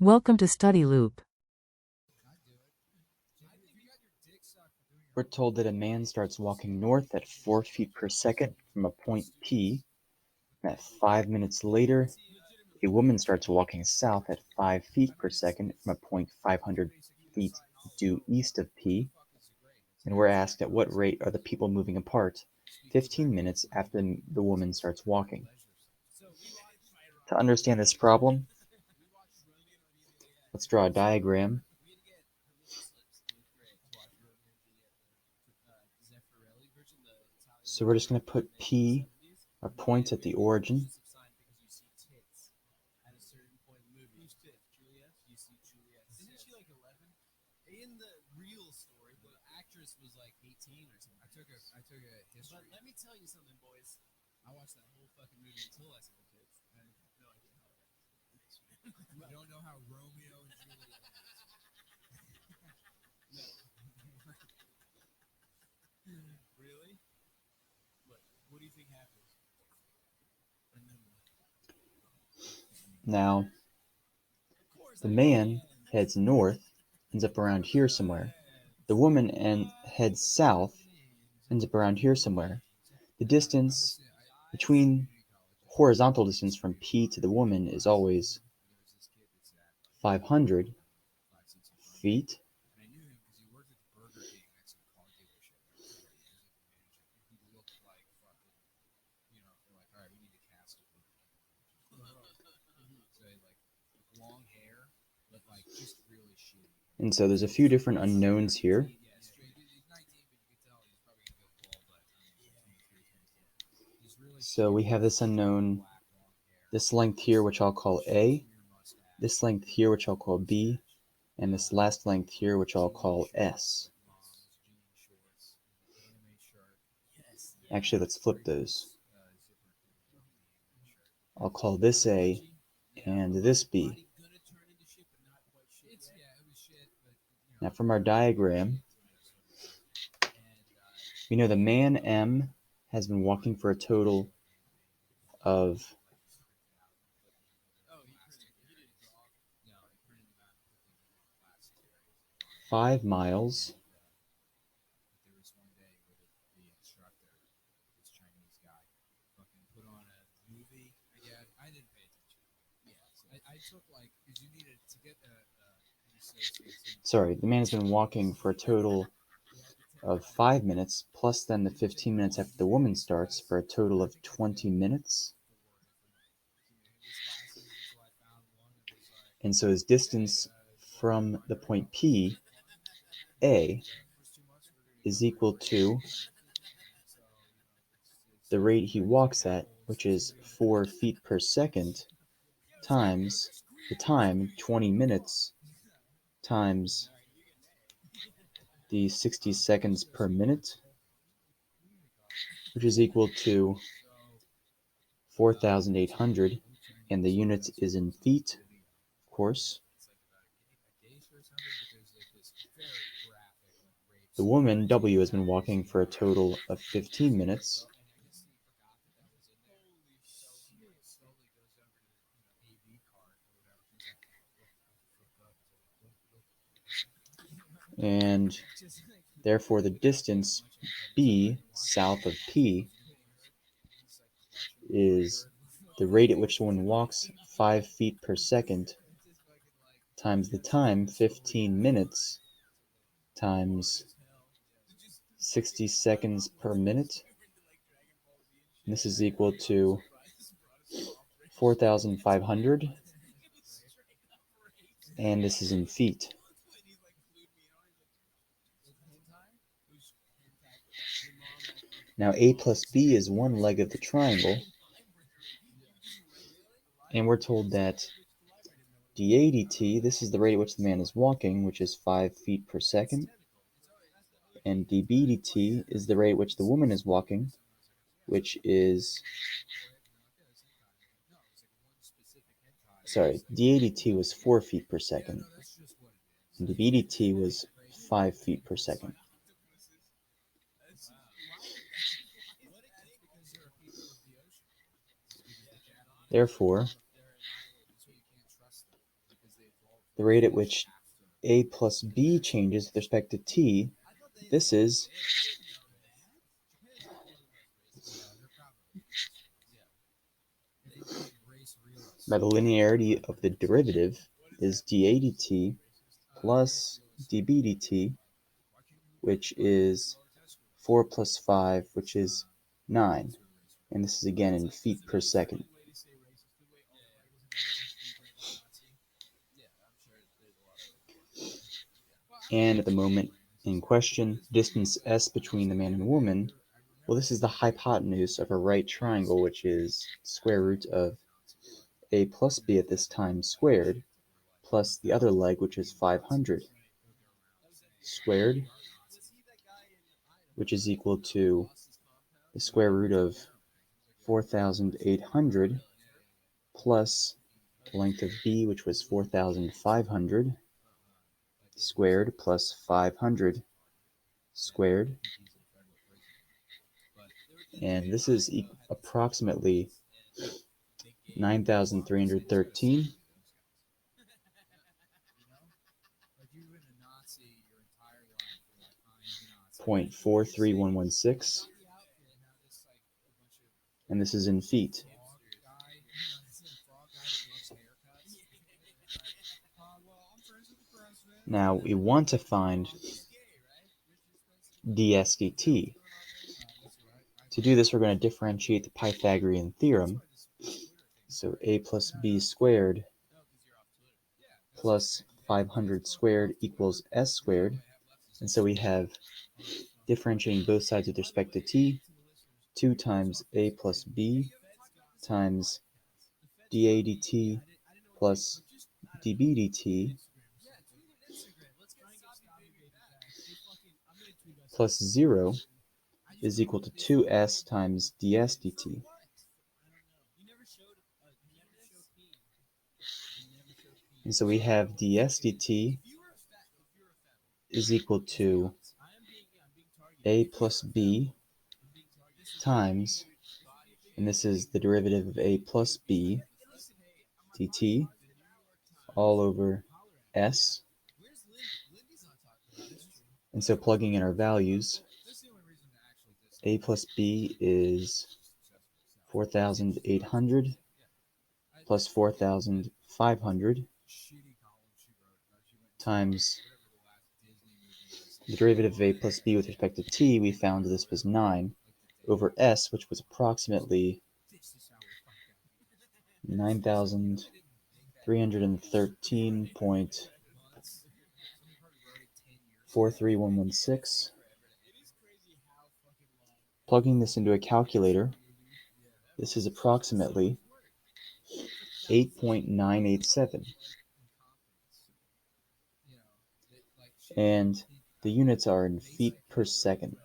Welcome to Study Loop. We're told that a man starts walking north at 4 feet per second from a point P, and that 5 minutes later, a woman starts walking south at 5 feet per second from a point 500 feet due east of P, and we're asked at what rate are the people moving apart 15 minutes after the woman starts walking. To understand this problem, let's draw a diagram. So we're just going to put P, our point at the origin. Now, the man heads north, ends up around here somewhere. The woman heads south, ends up around here somewhere. The distance between horizontal distance from P to the woman is always 500 feet. And so there's a few different unknowns here. So we have this unknown, this length here, which I'll call A, this length here, which I'll call B, and this last length here, which I'll call S. Actually, let's flip those. I'll call this A and this B. Now from our diagram, we know the man M has been walking for a total of 5 miles. Sorry, the man has been walking for a total of 5 minutes, plus then the 15 minutes after the woman starts, for a total of 20 minutes. And so his distance from the point P, A, is equal to the rate he walks at, which is 4 feet per second, times the time, 20 minutes, times the 60 seconds per minute, which is equal to 4,800, and the unit is in feet, of course. The woman, W, has been walking for a total of 15 minutes. And therefore the distance B, south of P, is the rate at which one walks 5 feet per second times the time, 15 minutes, times 60 seconds per minute. And this is equal to 4,500, and this is in feet. Now A plus B is one leg of the triangle, and we're told that dA dt, this is the rate at which the man is walking, which is 5 feet per second, and dB dt is the rate at which the woman is walking, which is, sorry, dA dt was 4 feet per second, and dB dt was 5 feet per second. Therefore, the rate at which a plus b changes with respect to t, this is by the linearity of the derivative is dA dt plus dB dt, which is 4 plus 5, which is 9. And this is again in feet per second. And at the moment in question, distance s between the man and woman, well, this is the hypotenuse of a right triangle, which is square root of a plus b at this time squared, plus the other leg, which is 500 squared, which is equal to the square root of 4,800 plus the length of b, which was 4,500 squared plus 500 squared. And this is approximately 9,313 .43116, and this is in feet. Now we want to find ds dt. To do this, we're going to differentiate the Pythagorean theorem. So a plus b squared plus 500 squared equals s squared. And so we have, differentiating both sides with respect to t, 2 times a plus b times dA dt plus dB dt plus 0 is equal to 2s times ds dt. And so we have ds dt is equal to a plus b times, and this is the derivative of a plus b dt all over s. And so plugging in our values, a plus b is 4,800 plus 4,500 times the derivative of a plus b with respect to t. We found this was 9 over s, which was approximately 9,313.43116. Plugging this into a calculator, this is approximately 8.987. And the units are in feet per second.